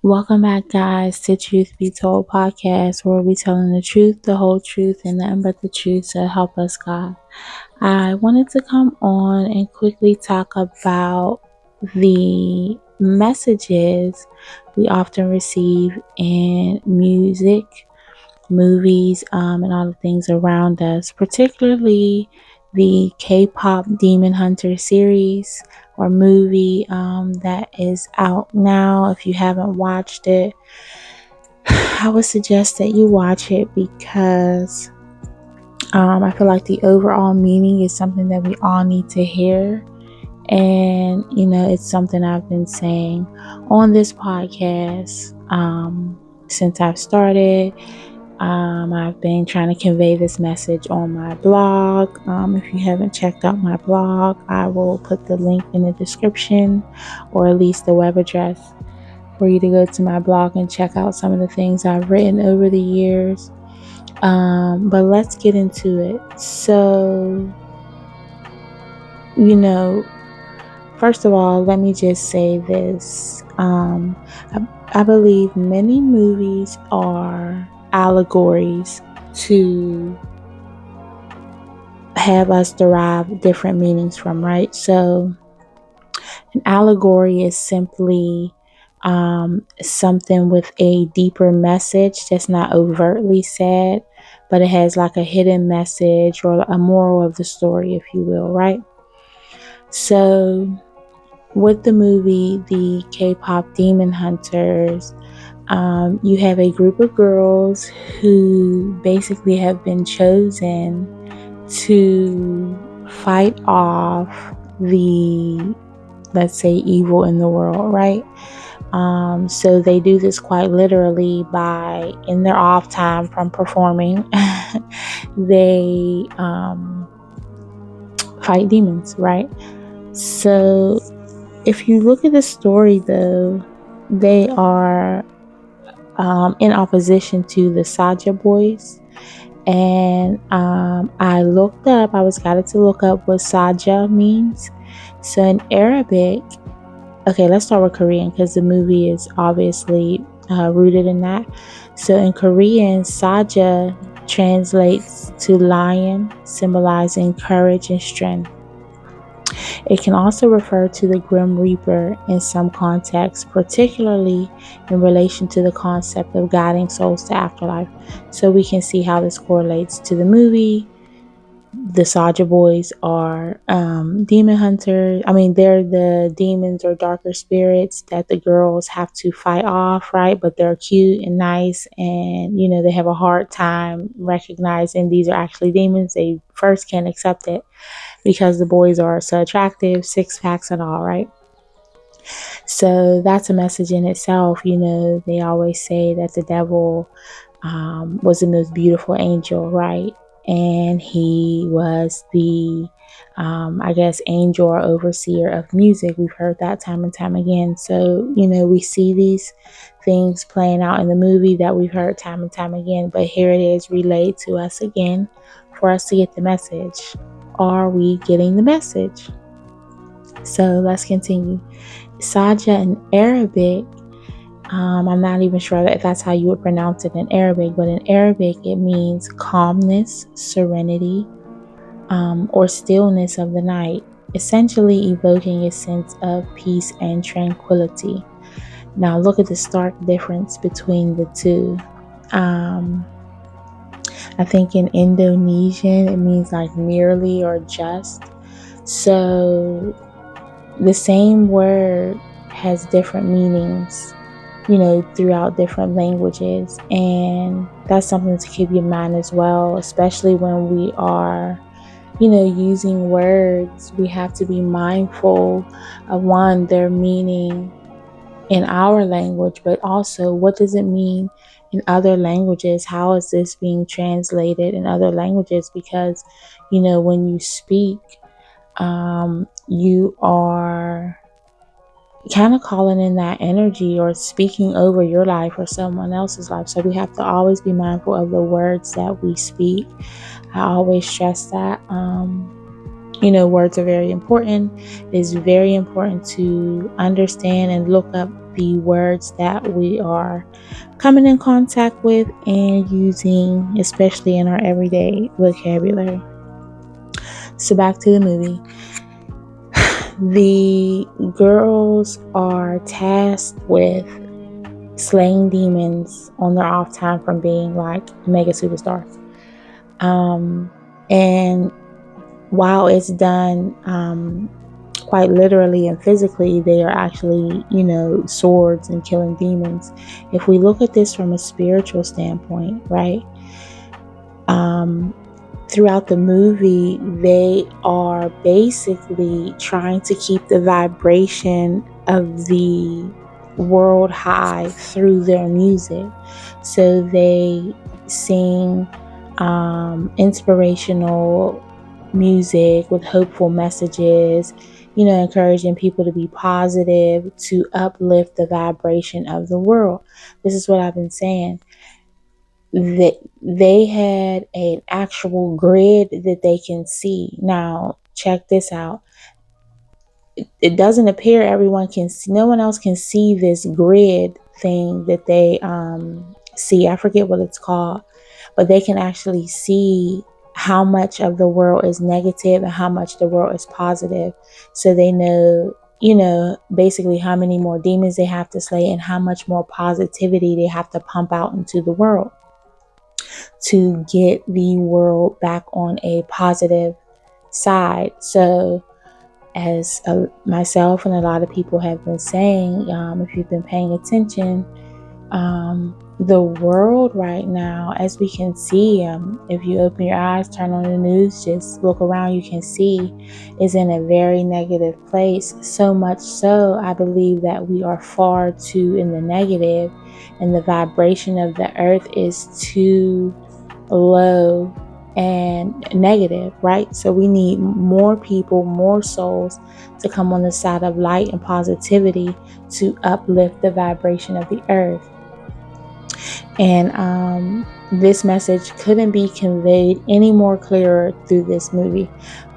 Welcome back, guys, to Truth Be Told podcast, where we telling the truth, the whole truth, and nothing but the truth to help us, God. I wanted to come on and quickly talk about the messages we often receive in music, movies, and all the things around us, particularly the K-pop Demon Hunter series or movie that is out now. If you haven't watched it, I would suggest that you watch it because I feel like the overall meaning is something that we all need to hear. And, it's something I've been saying on this podcast since I've started. I've been trying to convey this message on my blog. If you haven't checked out my blog, I will put the link in the description, or at least the web address, for you to go to my blog and check out some of the things I've written over the years. But let's get into it. So, first of all, let me just say this. I believe many movies are allegories to have us derive different meanings from, right? So an allegory is simply something with a deeper message that's not overtly said, but it has like a hidden message or a moral of the story, if you will, right? So with the movie, the K-pop Demon Hunters, you have a group of girls who basically have been chosen to fight off the, let's say, evil in the world, right? So they do this quite literally by, in their off time from performing, they fight demons, right? So if you look at the story, though, they are in opposition to the Saja boys. And I was guided to look up what Saja means. So in Arabic, okay, let's start with Korean because the movie is obviously rooted in that. So in Korean, Saja translates to lion, symbolizing courage and strength. It can also refer to the Grim Reaper in some contexts, particularly in relation to the concept of guiding souls to afterlife. So we can see how this correlates to the movie. The Saja boys are demon hunters. They're the demons or darker spirits that the girls have to fight off, right? But they're cute and nice, and they have a hard time recognizing these are actually demons. They first can't accept it because the boys are so attractive, six packs and all, right? So that's a message in itself. They always say that the devil was the most beautiful angel, right? And he was the, angel or overseer of music. We've heard that time and time again. So, we see these things playing out in the movie that we've heard time and time again. But here it is relayed to us again for us to get the message. Are we getting the message? So let's continue. Saja in Arabic, I'm not even sure if that's how you would pronounce it in Arabic, but in Arabic it means calmness, serenity, or stillness of the night, essentially evoking a sense of peace and tranquility. Now look at the stark difference between the two. I think in Indonesian it means like merely or just. So the same word has different meanings, throughout different languages. And that's something to keep in mind as well, especially when we are, using words. We have to be mindful of, one, their meaning in our language, but also what does it mean in other languages? How is this being translated in other languages? Because, when you speak, you are kind of calling in that energy or speaking over your life or someone else's life. So we have to always be mindful of the words that we speak. I always stress that. Words are very important. It's very important to understand and look up the words that we are coming in contact with and using, especially in our everyday vocabulary. So back to the movie. The girls are tasked with slaying demons on their off time from being like mega superstars. And while it's done quite literally and physically, they are actually, swords and killing demons. If we look at this from a spiritual standpoint, right? Throughout the movie, they are basically trying to keep the vibration of the world high through their music. So they sing inspirational music with hopeful messages, encouraging people to be positive, to uplift the vibration of the world. This is what I've been saying. That they had an actual grid that they can see. Now, check this out. It doesn't appear everyone can see, no one else can see this grid thing that they see. I forget what it's called, but they can actually see how much of the world is negative and how much the world is positive. So they know, basically how many more demons they have to slay and how much more positivity they have to pump out into the world to get the world back on a positive side. So as myself and a lot of people have been saying, if you've been paying attention, the world right now, as we can see, if you open your eyes, turn on the news, just look around, you can see is in a very negative place. So much so, I believe that we are far too in the negative, and the vibration of the earth is too low and negative, right? So we need more people, more souls to come on the side of light and positivity to uplift the vibration of the earth. And this message couldn't be conveyed any more clearer through this movie.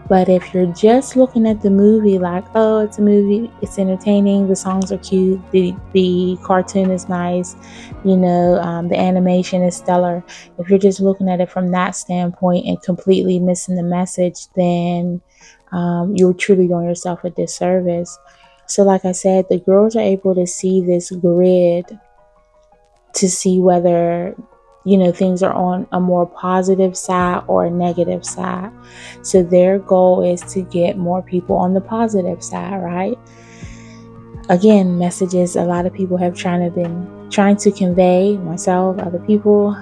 But if you're just looking at the movie like, oh, it's a movie, it's entertaining, the songs are cute, the cartoon is nice, the animation is stellar. If you're just looking at it from that standpoint and completely missing the message, then you're truly doing yourself a disservice. So like I said, the girls are able to see this grid to see whether things are on a more positive side or a negative side. So their goal is to get more people on the positive side, right? Again, messages a lot of people have been trying to convey, myself, other people.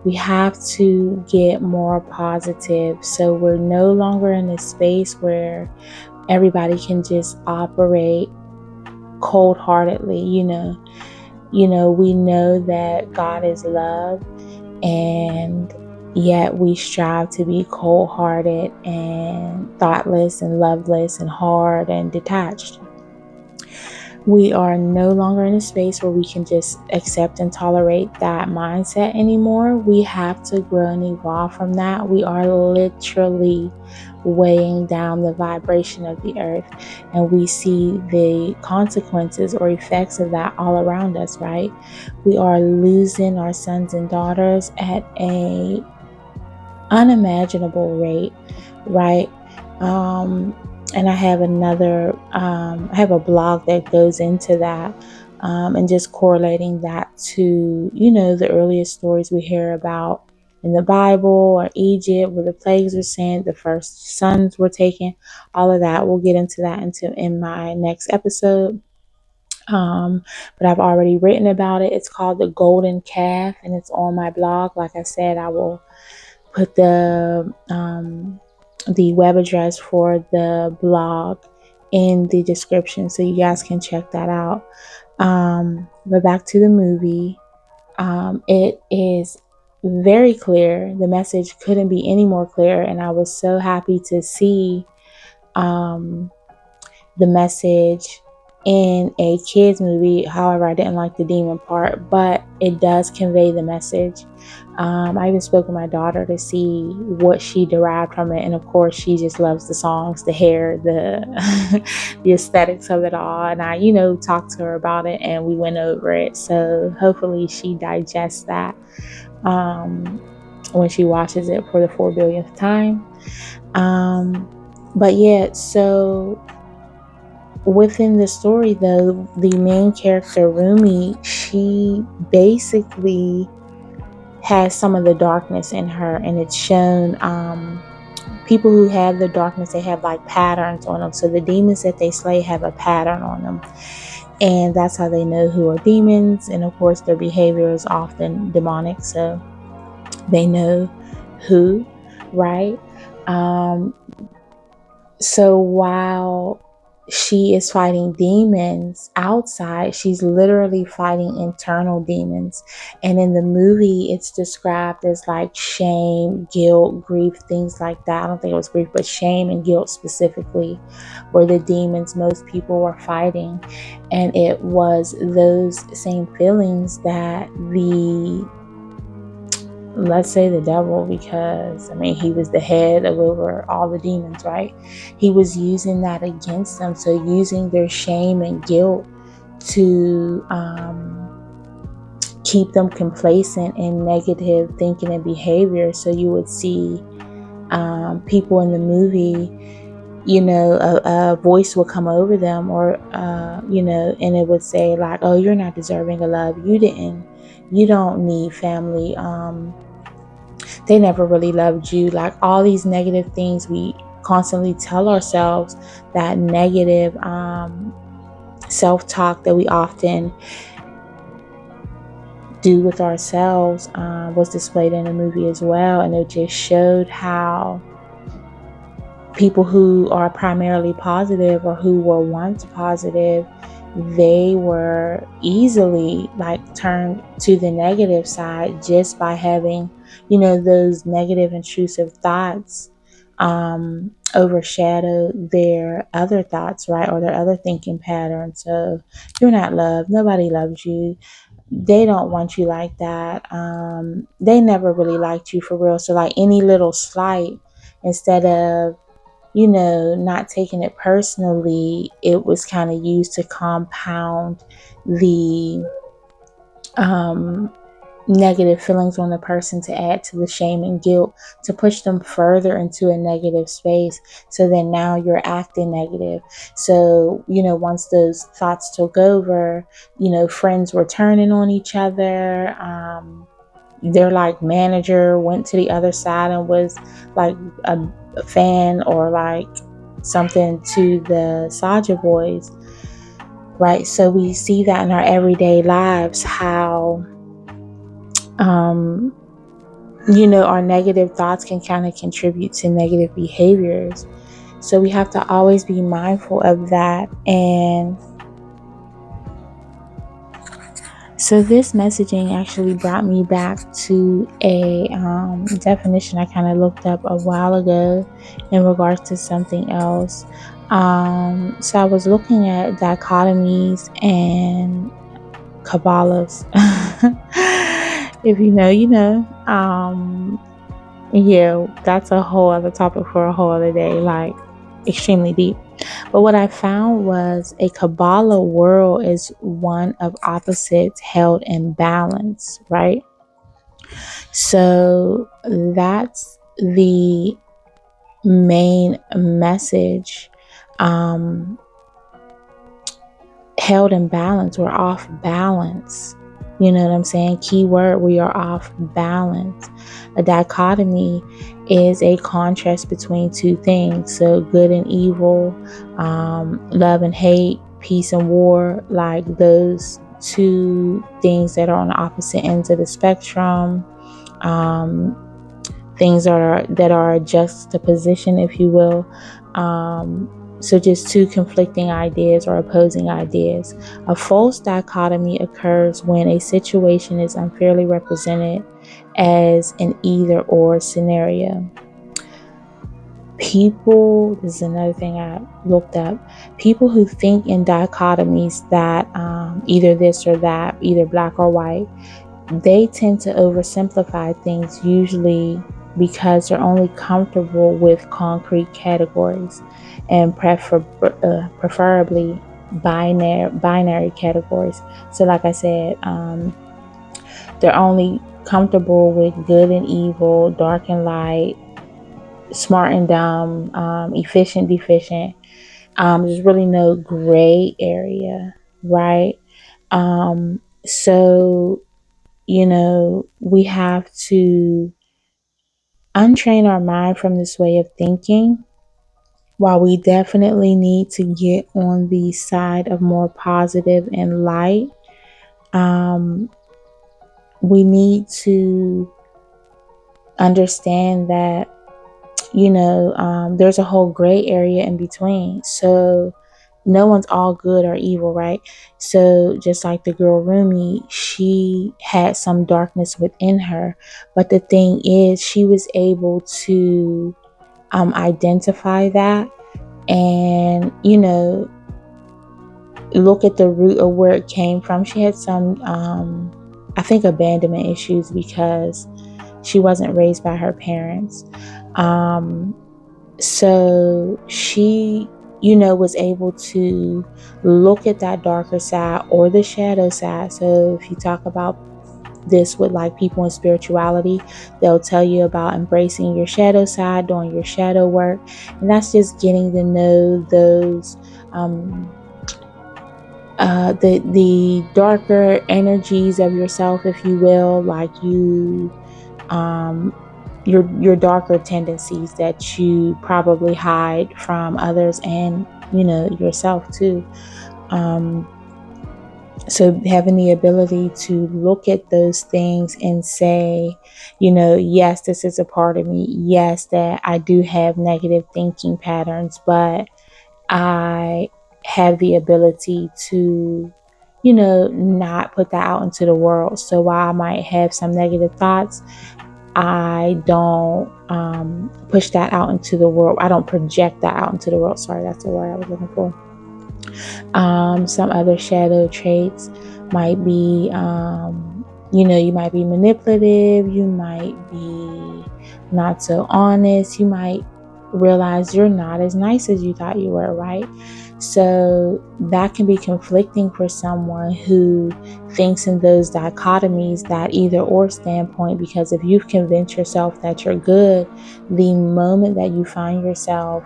We have to get more positive, so we're no longer in a space where everybody can just operate cold-heartedly. We know that God is love, and yet we strive to be cold-hearted and thoughtless and loveless and hard and detached. We are no longer in a space where we can just accept and tolerate that mindset anymore. We have to grow and evolve from that. We are literally weighing down the vibration of the earth, and we see the consequences or effects of that all around us, right? We are losing our sons and daughters at a unimaginable rate, right? And I have I have a blog that goes into that, and just correlating that to, the earliest stories we hear about in the Bible or Egypt, where the plagues were sent, the first sons were taken, all of that. We'll get into that in my next episode. But I've already written about it. It's called The Golden Calf, and it's on my blog. Like I said, I will put the web address for the blog in the description so you guys can check that out. But back to the movie. It is very clear. The message couldn't be any more clear, and I was so happy to see the message in a kids movie. However, I didn't like the demon part, but it does convey the message. I even spoke with my daughter to see what she derived from it, and of course, she just loves the songs, the hair, the the aesthetics of it all. And I, talked to her about it, and we went over it. So hopefully, she digests that when she watches it for the 4 billionth time. But yeah, so within the story, though, the main character Rumi, she basically has some of the darkness in her, and it's shown. People who have the darkness, they have like patterns on them. So the demons that they slay have a pattern on them, and that's how they know who are demons. And of course, their behavior is often demonic, so they know who, right? So while she is fighting demons outside, she's literally fighting internal demons. And in the movie, it's described as like shame, guilt, grief, things like that. I don't think it was grief, but shame and guilt specifically were the demons most people were fighting. And it was those same feelings that let's say the devil, because he was the head of over all the demons, right? He was using that against them. So using their shame and guilt to keep them complacent in negative thinking and behavior. So you would see people in the movie, a voice will come over them, or and it would say like, oh, you're not deserving of love, you don't need family, they never really loved you. Like all these negative things we constantly tell ourselves, that negative self-talk that we often do with ourselves was displayed in the movie as well. And it just showed how people who are primarily positive, or who were once positive, they were easily like turned to the negative side just by having, those negative intrusive thoughts overshadow their other thoughts, right? Or their other thinking patterns. So you're not loved, nobody loves you, they don't want you like that, they never really liked you for real. So like any little slight, instead of not taking it personally, it was kind of used to compound the negative feelings on the person, to add to the shame and guilt, to push them further into a negative space. So then now you're acting negative. So, once those thoughts took over, friends were turning on each other. Their like manager went to the other side and was like a fan, or like something to the Saja boys, right? So we see that in our everyday lives, how our negative thoughts can kind of contribute to negative behaviors. So we have to always be mindful of that. And so this messaging actually brought me back to a definition I kind of looked up a while ago in regards to something else. So I was looking at dichotomies and Kabbalahs. If you know, you know. Yeah, that's a whole other topic for a whole other day, like extremely deep. But what I found was a Kabbalah world is one of opposites held in balance, right? So that's the main message. Held in balance, we're off balance. You know what I'm saying? Keyword, we are off balance. A dichotomy is a contrast between two things. So good and evil, love and hate, peace and war, like those two things that are on the opposite ends of the spectrum. Things that are juxtaposition, if you will. So just two conflicting ideas or opposing ideas. A false dichotomy occurs when a situation is unfairly represented as an either or scenario. People, this is another thing I looked up, people who think in dichotomies that either this or that, either black or white, they tend to oversimplify things, usually because they're only comfortable with concrete categories and preferably binary categories. So like I said, they're only comfortable with good and evil, dark and light, smart and dumb, efficient, deficient. There's really no gray area, right? So, we have to untrain our mind from this way of thinking. While we definitely need to get on the side of more positive and light, we need to understand that there's a whole gray area in between. So no one's all good or evil, right? So just like the girl Rumi, she had some darkness within her. But the thing is, she was able to identify that and, look at the root of where it came from. She had some, I think, abandonment issues because she wasn't raised by her parents. So she, was able to look at that darker side or the shadow side. So if you talk about this with like people in spirituality, they'll tell you about embracing your shadow side, doing your shadow work. And that's just getting to know those, the darker energies of yourself, if you will, like your darker tendencies that you probably hide from others and yourself too. So having the ability to look at those things and say, yes, this is a part of me. Yes, that I do have negative thinking patterns, but I have the ability to not put that out into the world. So while I might have some negative thoughts, I don't push that out into the world. I don't project that out into the world. Sorry, that's the word I was looking for. Some other shadow traits might be, you might be manipulative. You might be not so honest. You might realize you're not as nice as you thought you were, right? So that can be conflicting for someone who thinks in those dichotomies, that either or standpoint, because if you've convinced yourself that you're good, the moment that you find yourself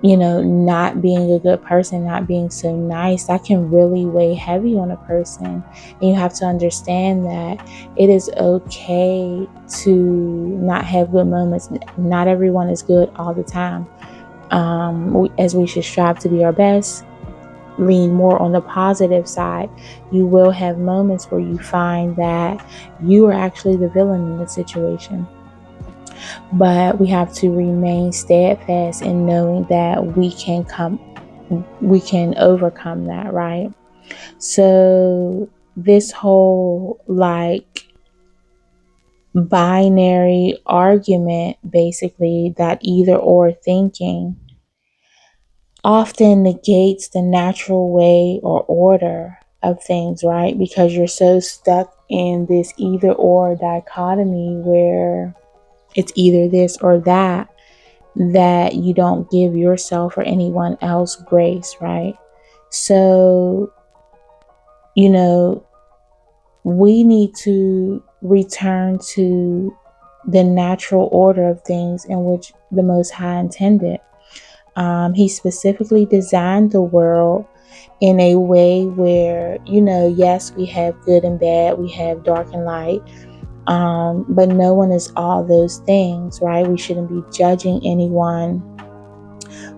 not being a good person, not being so nice, that can really weigh heavy on a person. And you have to understand that it is okay to not have good moments. Not everyone is good all the time. As we should strive to be our best, lean more on the positive side, you will have moments where you find that you are actually the villain in the situation. But we have to remain steadfast in knowing that we can overcome that, right? So this whole binary argument, basically, that either or thinking often negates the natural way or order of things, right? Because you're so stuck in this either or dichotomy where it's either this or that you don't give yourself or anyone else grace, right? So, we need to return to the natural order of things in which the Most High intended. He specifically designed the world in a way where, yes, we have good and bad, we have dark and light, but no one is all those things, right? We shouldn't be judging anyone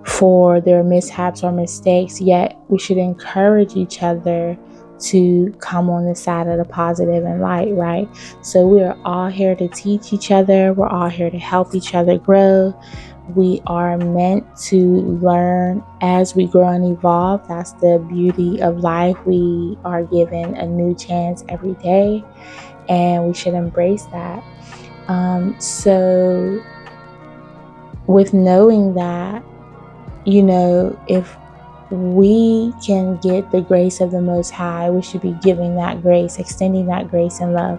for their mishaps or mistakes, yet we should encourage each other to come on the side of the positive and light, right? So we are all here to teach each other. We're all here to help each other grow. We are meant to learn as we grow and evolve. That's the beauty of life. We are given a new chance every day, and we should embrace that. So with knowing that, if we can get the grace of the Most High, we should be giving that grace, extending that grace and love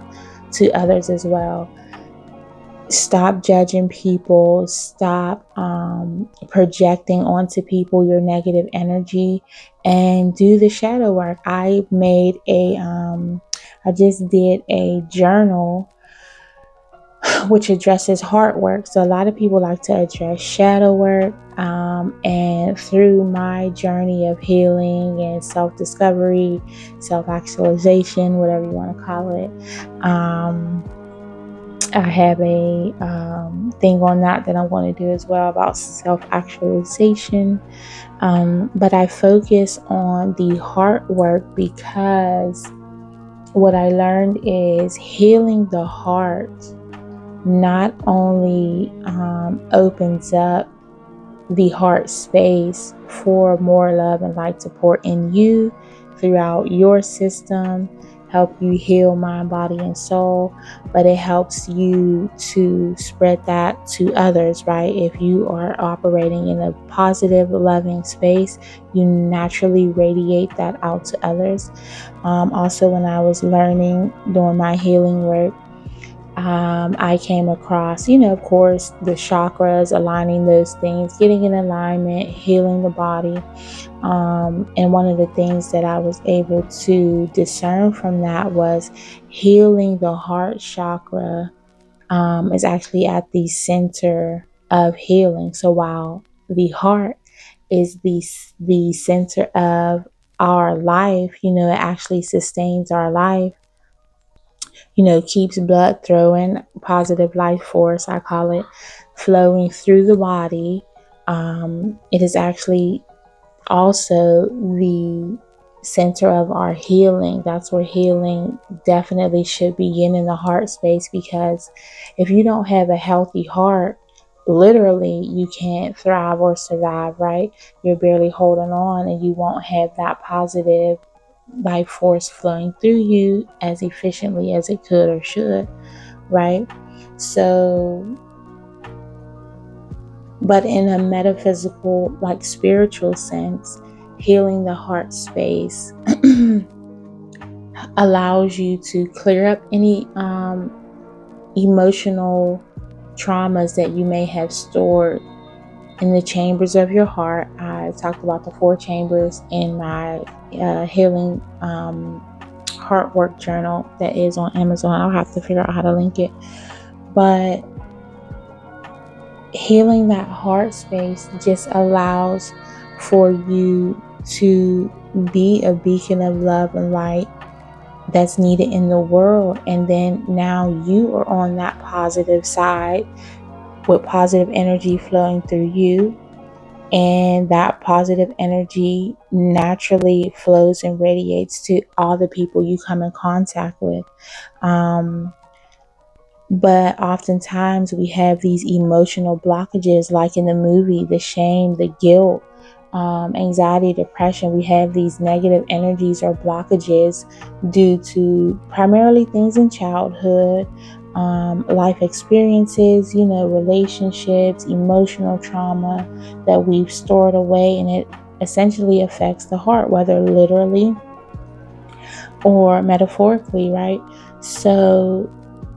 to others as well. Stop judging people. Stop projecting onto people your negative energy, and do the shadow work. I just did a journal which addresses heart work. So a lot of people like to address shadow work. And through my journey of healing and self-discovery, self-actualization, whatever you want to call it, I have a thing on that I want to do as well about self-actualization. But I focus on the heart work because what I learned is healing the heart not only opens up the heart space for more love and light to pour in you throughout your system, help you heal mind, body, and soul, but it helps you to spread that to others, right? If you are operating in a positive, loving space, you naturally radiate that out to others. Also, when I was learning, doing my healing work, I came across, of course, the chakras, aligning those things, getting in alignment, healing the body. And one of the things that I was able to discern from that was healing the heart chakra is actually at the center of healing. So while the heart is the center of our life, it actually sustains our life, keeps blood flowing, positive life force, I call it, flowing through the body. It is actually also the center of our healing. That's where healing definitely should begin, in the heart space, because if you don't have a healthy heart, literally you can't thrive or survive, right? You're barely holding on, and you won't have that positive life force flowing through you as efficiently as it could or should, right? So, but in a metaphysical, like spiritual sense, healing the heart space allows you to clear up any emotional traumas that you may have stored in the chambers of your heart. I talked about the 4 chambers in my healing heart work journal that is on Amazon. I'll have to figure out how to link it. But healing that heart space just allows for you to be a beacon of love and light that's needed in the world. And then now you are on that positive side with positive energy flowing through you. And that positive energy naturally flows and radiates to all the people you come in contact with. But oftentimes we have these emotional blockages, like in the movie, the shame, the guilt, anxiety, depression. We have these negative energies or blockages due to primarily things in childhood, life experiences, relationships, emotional trauma that we've stored away, and it essentially affects the heart, whether literally or metaphorically, right? So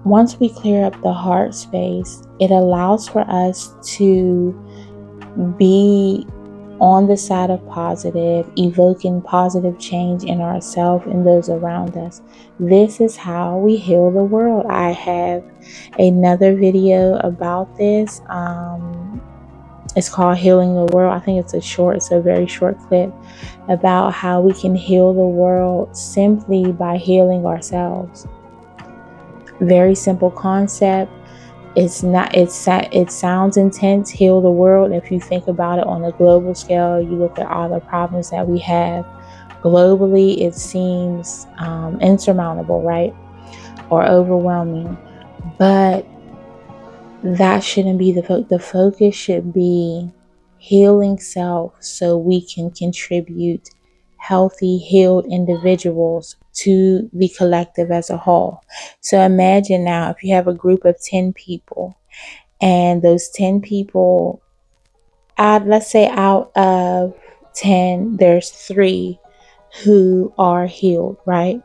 once we clear up the heart space, it allows for us to be on the side of positive, evoking positive change in ourselves and those around us. This is how we heal the world. I have another video about this. It's called Healing the World. I think it's a very short clip about how we can heal the world simply by healing ourselves. Very simple concept. It sounds intense, heal the world. If you think about it on a global scale, you look at all the problems that we have globally, it seems insurmountable, right? Or overwhelming. But that shouldn't be the focus should be healing self so we can contribute healthy, healed individuals to the collective as a whole. So imagine now if you have a group of 10 people And those 10 people, let's say out of 10, there's 3 who are healed, right?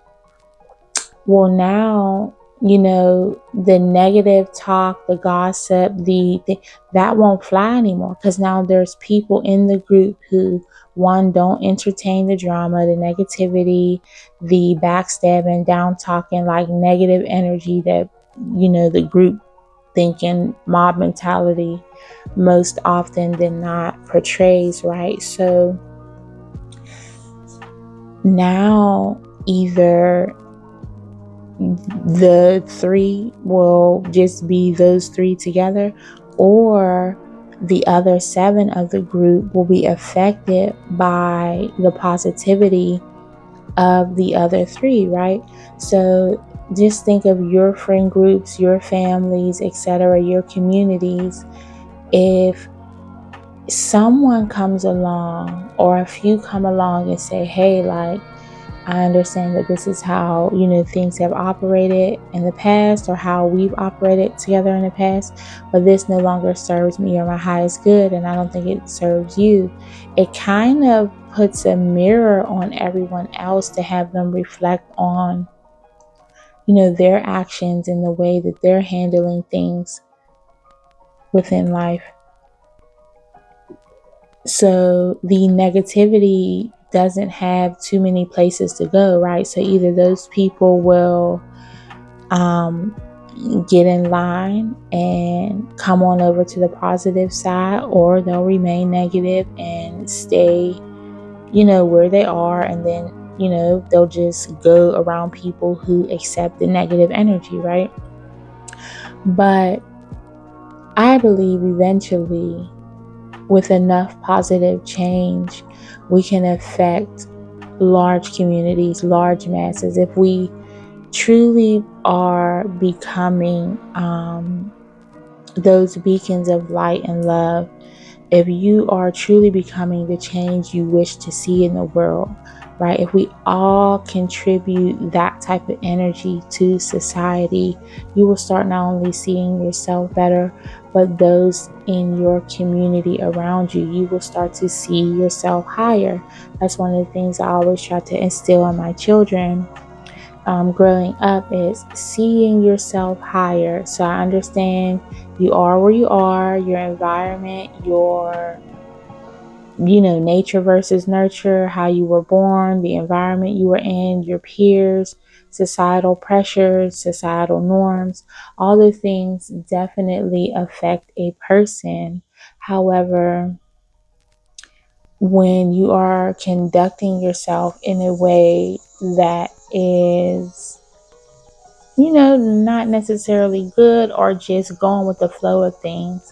Well, now, the negative talk, the gossip, that won't fly anymore, because now there's people in the group who, one, don't entertain the drama, the negativity, the backstabbing, down talking, like negative energy that, the group thinking mob mentality most often than not portrays, right? So now either the 3 will just be those 3 together, or the other 7 of the group will be affected by the positivity of the other 3, right? So just think of your friend groups, your families, etc., your communities. If someone comes along, or a few come along and say, hey, like, I understand that this is how, things have operated in the past, or how we've operated together in the past, but this no longer serves me or my highest good, and I don't think it serves you. It kind of puts a mirror on everyone else to have them reflect on, their actions and the way that they're handling things within life. So the negativity doesn't have too many places to go, right? So either those people will get in line and come on over to the positive side, or they'll remain negative and stay, where they are. And then, they'll just go around people who accept the negative energy, right? But I believe eventually, with enough positive change, we can affect large communities, large masses. If we truly are becoming those beacons of light and love, if you are truly becoming the change you wish to see in the world, right? If we all contribute that type of energy to society, you will start not only seeing yourself better, but those in your community around you. You will start to see yourself higher. That's one of the things I always try to instill in my children growing up, is seeing yourself higher. So I understand you are where you are, your environment, your nature versus nurture, how you were born, the environment you were in, your peers, societal pressures, societal norms. All the things definitely affect a person. However, when you are conducting yourself in a way that is, not necessarily good, or just going with the flow of things,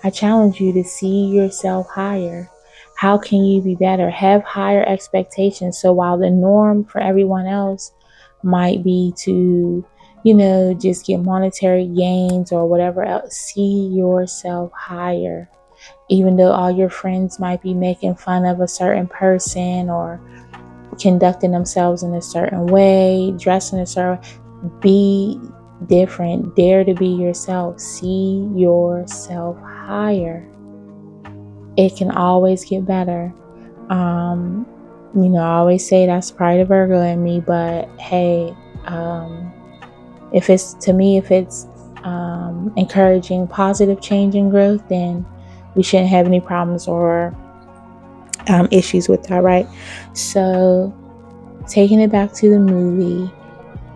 I challenge you to see yourself higher. How can you be better? Have higher expectations. So while the norm for everyone else might be to, just get monetary gains or whatever else, see yourself higher. Even though all your friends might be making fun of a certain person, or conducting themselves in a certain way, dressing a certain way, be different. Dare to be yourself. See yourself higher. It can always get better. I always say that's probably the Virgo in me, but hey, if it's encouraging positive change and growth, then we shouldn't have any problems or issues with that, right? So taking it back to the movie,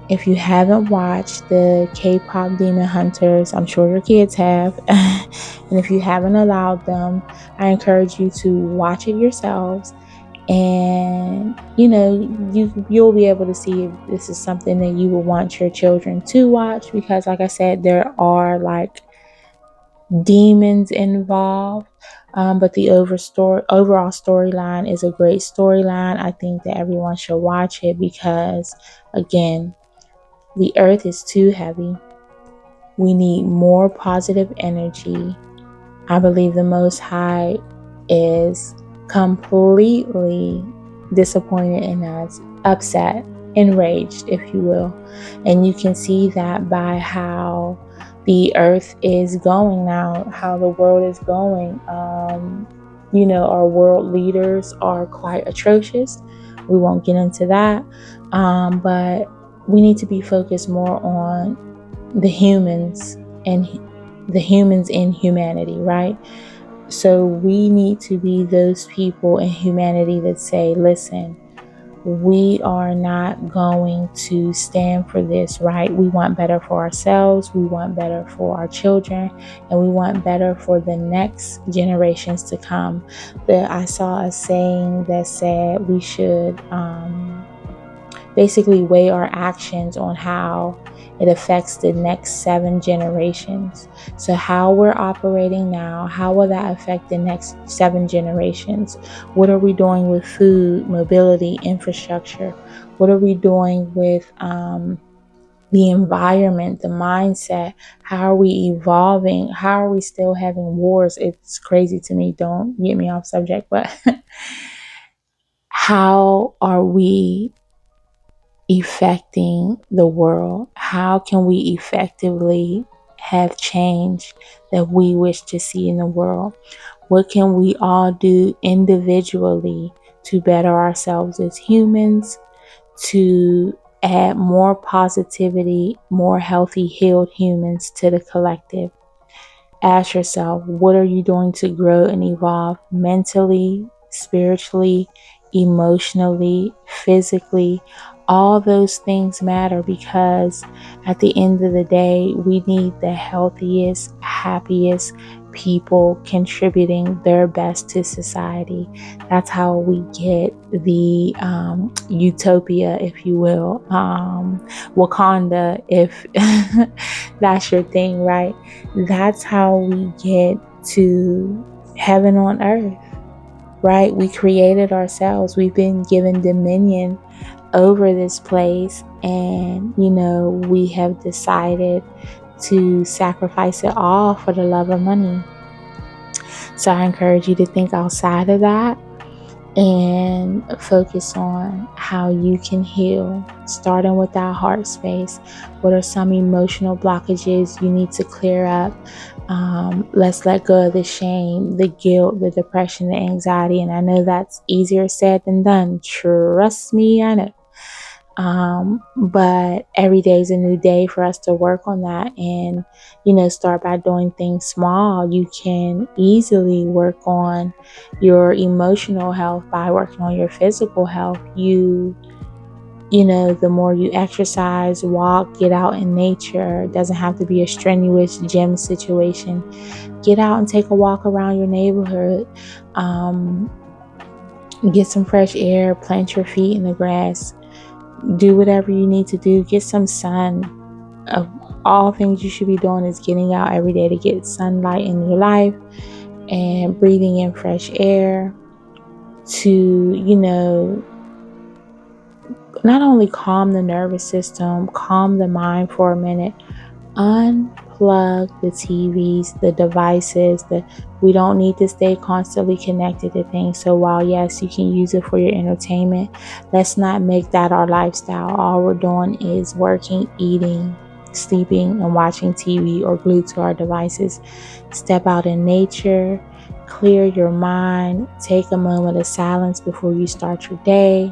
if you haven't watched the K-pop Demon Hunters, I'm sure your kids have, and if you haven't allowed them, I encourage you to watch it yourselves. And you'll be able to see if this is something that you will want your children to watch, because like I said, there are like demons involved, but the overall storyline is a great storyline. I think that everyone should watch it, because again, the earth is too heavy. We need more positive energy. I believe the Most High is completely disappointed in us, upset, enraged, if you will. And you can see that by how the earth is going now, how the world is going. Our world leaders are quite atrocious. We won't get into that. But we need to be focused more on the humans and the humans in humanity, right? So we need to be those people in humanity that say, listen, we are not going to stand for this, right? We want better for ourselves, we want better for our children, and we want better for the next generations to come. I saw a saying that said we should basically weigh our actions on how it affects the next 7 generations. So how we're operating now, how will that affect the next 7 generations? What are we doing with food, mobility, infrastructure? What are we doing with the environment, the mindset? How are we evolving? How are we still having wars? It's crazy to me. Don't get me off subject, but how are we affecting the world? How can we effectively have change that we wish to see in the world? What can we all do individually to better ourselves as humans, to add more positivity, more healthy, healed humans to the collective? Ask yourself, what are you doing to grow and evolve mentally, spiritually, emotionally, physically? All those things matter, because at the end of the day, we need the healthiest, happiest people contributing their best to society. That's how we get the utopia, if you will, Wakanda, if that's your thing, right? That's how we get to heaven on earth, right? We created ourselves. We've been given dominion over this place, and we have decided to sacrifice it all for the love of money. So I encourage you to think outside of that and focus on how you can heal, starting with that heart space. What are some emotional blockages you need to clear up? Let's let go of the shame, the guilt, the depression, the anxiety. And I know that's easier said than done. Trust me, I know. But every day is a new day for us to work on that, and start by doing things small. You can easily work on your emotional health by working on your physical health. The more you exercise, walk, get out in nature. It doesn't have to be a strenuous gym situation. Get out and take a walk around your neighborhood. Get some fresh air, plant your feet in the grass. Do whatever you need to do. Get some sun. Of all things you should be doing is getting out every day to get sunlight in your life and breathing in fresh air to, not only calm the nervous system, calm the mind for a minute. Unplug the TVs, the devices. We don't need to stay constantly connected to things. So while yes, you can use it for your entertainment, let's not make that our lifestyle. All we're doing is working, eating, sleeping, and watching TV or glued to our devices. Step out in nature, clear your mind, take a moment of silence before you start your day.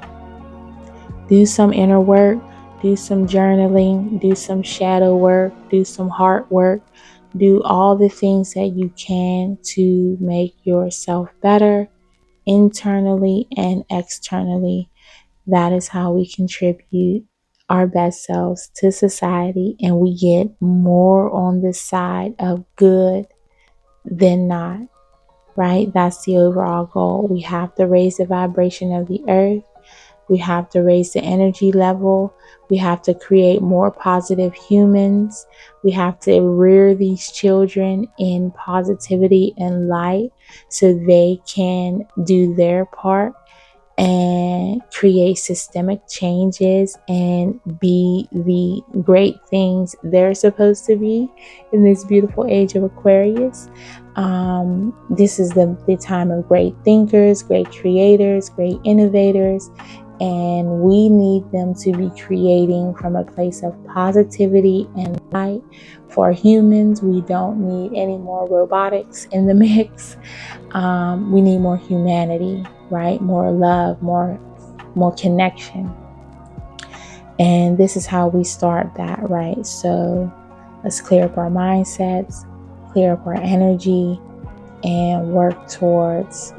Do some inner work. Do some journaling, do some shadow work, do some heart work, do all the things that you can to make yourself better internally and externally. That is how we contribute our best selves to society, and we get more on the side of good than not, right? That's the overall goal. We have to raise the vibration of the earth. We have to raise the energy level. We have to create more positive humans. We have to rear these children in positivity and light so they can do their part and create systemic changes and be the great things they're supposed to be in this beautiful age of Aquarius. This is the time of great thinkers, great creators, great innovators, And we need them to be creating from a place of positivity and light. For humans, we don't need any more robotics in the mix. We need more humanity, right? More love, more connection. And this is how we start that, right? So let's clear up our mindsets, clear up our energy, and work towards,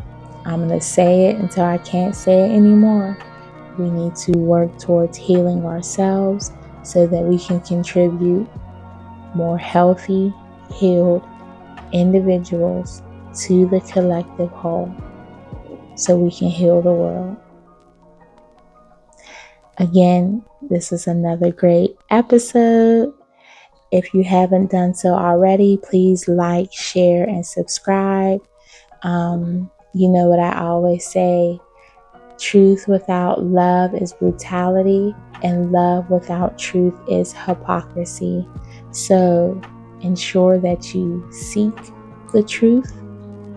I'm going to say it until I can't say it anymore. We need to work towards healing ourselves so that we can contribute more healthy, healed individuals to the collective whole so we can heal the world. Again, this is another great episode. If you haven't done so already, please like, share, and subscribe. You know what I always say, truth without love is brutality, and love without truth is hypocrisy. So ensure that you seek the truth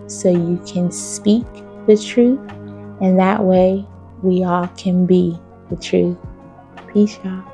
so you can speak the truth, and that way we all can be the truth. Peace, y'all.